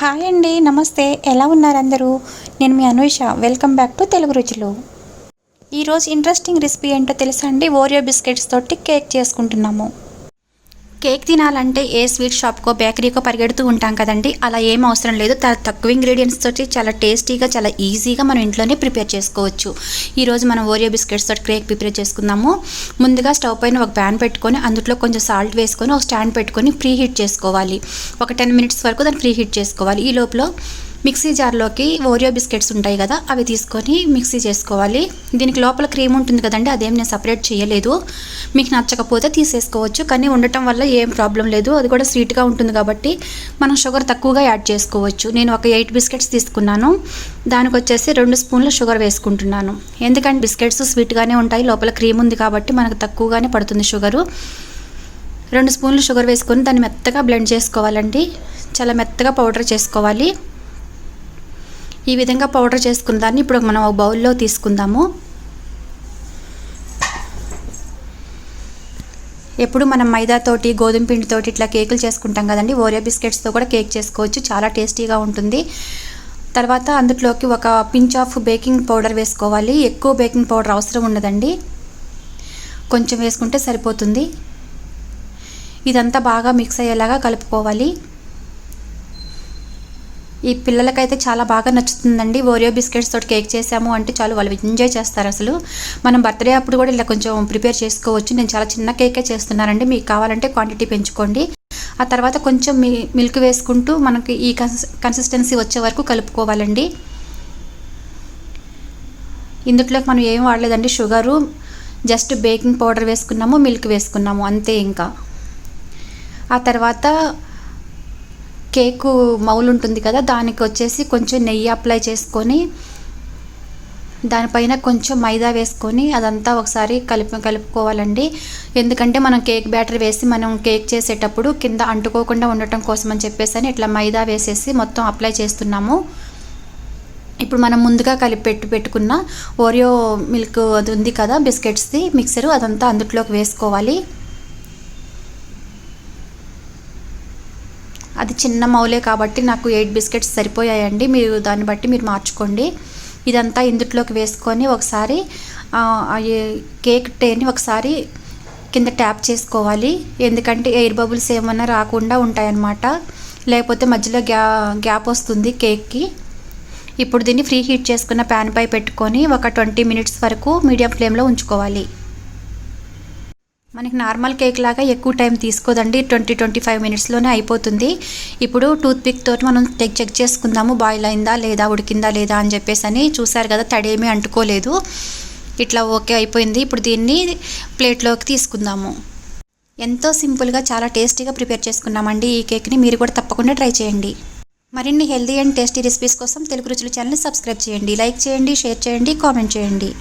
Hi అండి, నమస్తే. ఎలా ఉన్నారు అందరూ? నేను మీ Anusha. Welcome back to Telugu Ruchulu. ఈరోజు ఇంట్రెస్టింగ్ రెసిపీ ఏంటో తెలుసా అండి? ఓరియో బిస్కెట్స్ తోటి కేక్ చేసుకుంటున్నాము. కేక్ తినాలంటే ఏ స్వీట్ షాప్కో బేకరీకో పరిగెడుతూ ఉంటాం కదండి. అలా ఏం అవసరం లేదు. తక్కువ ఇంగ్రీడియంట్స్ తోటి చాలా టేస్టీగా, చాలా ఈజీగా మనం ఇంట్లోనే ప్రిపేర్ చేసుకోవచ్చు. ఈరోజు మనం ఓరియో బిస్కెట్స్ తోటి కేక్ ప్రిపేర్ చేసుకుందాము. ముందుగా స్టవ్ పైన ఒక ప్యాన్ పెట్టుకొని అందులో కొంచెం సాల్ట్ వేసుకొని ఒక స్టాండ్ పెట్టుకొని ప్రీ హీట్ చేసుకోవాలి. ఒక 10 మినిట్స్ వరకు దాన్ని ప్రీ హీట్ చేసుకోవాలి. ఈ లోపల మిక్సీ జార్లోకి ఓరియో బిస్కెట్స్ ఉంటాయి కదా, అవి తీసుకొని మిక్సీ చేసుకోవాలి. దీనికి లోపల క్రీమ్ ఉంటుంది కదండి, అదేం నేను సపరేట్ చేయలేదు. మీకు నచ్చకపోతే తీసేసుకోవచ్చు, కానీ ఉండటం వల్ల ఏం ప్రాబ్లం లేదు. అది కూడా స్వీట్గా ఉంటుంది కాబట్టి మనం షుగర్ తక్కువగా యాడ్ చేసుకోవచ్చు. నేను ఒక 8 బిస్కెట్స్ తీసుకున్నాను. దానికి వచ్చేసి 2 స్పూన్ల షుగర్ వేసుకుంటున్నాను. ఎందుకంటే బిస్కెట్స్ స్వీట్గానే ఉంటాయి, లోపల క్రీమ్ ఉంది కాబట్టి మనకు తక్కువగానే పడుతుంది షుగరు. 2 స్పూన్లు షుగర్ వేసుకొని దాన్ని మెత్తగా బ్లెండ్ చేసుకోవాలండి. చాలా మెత్తగా పౌడర్ చేసుకోవాలి. ఈ విధంగా పౌడర్ చేసుకున్న దాన్ని ఇప్పుడు మనం ఒక బౌల్లో తీసుకుందాము. ఎప్పుడు మనం మైదాతోటి, గోధుమ పిండితోటి ఇట్లా కేకులు చేసుకుంటాం కదండి. ఓరియో బిస్కెట్స్తో కూడా కేక్ చేసుకోవచ్చు, చాలా టేస్టీగా ఉంటుంది. తర్వాత అందులోకి ఒక పించ్ ఆఫ్ బేకింగ్ పౌడర్ వేసుకోవాలి. ఎక్కువ బేకింగ్ పౌడర్ అవసరం ఉండదండి, కొంచెం వేసుకుంటే సరిపోతుంది. ఇదంతా బాగా మిక్స్ అయ్యేలాగా కలుపుకోవాలి. ఈ పిల్లలకైతే చాలా బాగా నచ్చుతుందండి. ఓరియో బిస్కెట్స్ తోటి కేక్ చేసాము అంటే చాలు, వాళ్ళు ఎంజాయ్ చేస్తారు అసలు. మనం బర్త్డే అప్పుడు కూడా ఇలా కొంచెం ప్రిపేర్ చేసుకోవచ్చు. నేను చాలా చిన్న కేకే చేస్తున్నానండి, మీకు కావాలంటే క్వాంటిటీ పెంచుకోండి. ఆ తర్వాత కొంచెం మిల్క్ వేసుకుంటూ మనకి ఈ కన్సిస్టెన్సీ వచ్చే వరకు కలుపుకోవాలండి. ఇందులోకి మనం ఏం వాడలేదండి, షుగరు, జస్ట్ బేకింగ్ పౌడర్ వేసుకున్నాము, మిల్క్ వేసుకున్నాము, అంతే. ఇంకా ఆ తర్వాత కేకు మౌల్ ఉంటుంది కదా, దానికి వచ్చేసి కొంచెం నెయ్యి అప్లై చేసుకొని దానిపైన కొంచెం మైదా వేసుకొని అదంతా ఒకసారి కలుపుకోవాలండి. ఎందుకంటే మనం కేక్ బ్యాటర్ వేసి మనం కేక్ చేసేటప్పుడు కింద అంటుకోకుండా ఉండటం కోసం అని చెప్పేసి ఇట్లా మైదా వేసేసి మొత్తం అప్లై చేస్తున్నాము. ఇప్పుడు మనం ముందుగా పెట్టుకున్న ఓరియో మిల్క్ అది ఉంది కదా, బిస్కెట్స్ది మిక్సరు, అదంతా అందులోకి వేసుకోవాలి. అది చిన్న మౌలే కాబట్టి నాకు 8 బిస్కెట్స్ సరిపోయాయండి. మీరు దాన్ని బట్టి మీరు మార్చుకోండి. ఇదంతా ఇందులోకి వేసుకొని ఒకసారి కేక్ ట్రేని ఒకసారి కింద ట్యాప్ చేసుకోవాలి. ఎందుకంటే ఎయిర్ బబుల్స్ ఏమన్నా రాకుండా ఉంటాయన్నమాట, లేకపోతే మధ్యలో గ్యాప్ వస్తుంది కేక్కి. ఇప్పుడు దీన్ని ఫ్రీ హీట్ చేసుకున్న ప్యాన్ పై పెట్టుకొని ఒక 20 మినిట్స్ వరకు మీడియం ఫ్లేమ్లో ఉంచుకోవాలి. మనకి నార్మల్ కేక్ లాగా ఎక్కువ టైం తీసుకోదండి, 20-25 మినిట్స్లోనే అయిపోతుంది. ఇప్పుడు టూత్ పిక్ తోటి మనం చెక్ చేసుకుందాము, బాయిల్ అయిందా లేదా, ఉడికిందా లేదా అని చెప్పేసి. చూసారు కదా, తడేమీ అంటుకోలేదు. ఇట్లా ఓకే అయిపోయింది. ఇప్పుడు దీన్ని ప్లేట్లోకి తీసుకుందాము. ఎంతో సింపుల్గా చాలా టేస్టీగా ప్రిపేర్ చేసుకున్నామండి ఈ కేక్ని. మీరు కూడా తప్పకుండా ట్రై చేయండి. మరిన్ని హెల్దీ అండ్ టేస్టీ రెసిపీస్ కోసం తెలుగు రుచులు ఛానల్ని సబ్స్క్రైబ్ చేయండి, లైక్ చేయండి, షేర్ చేయండి, కామెంట్ చేయండి.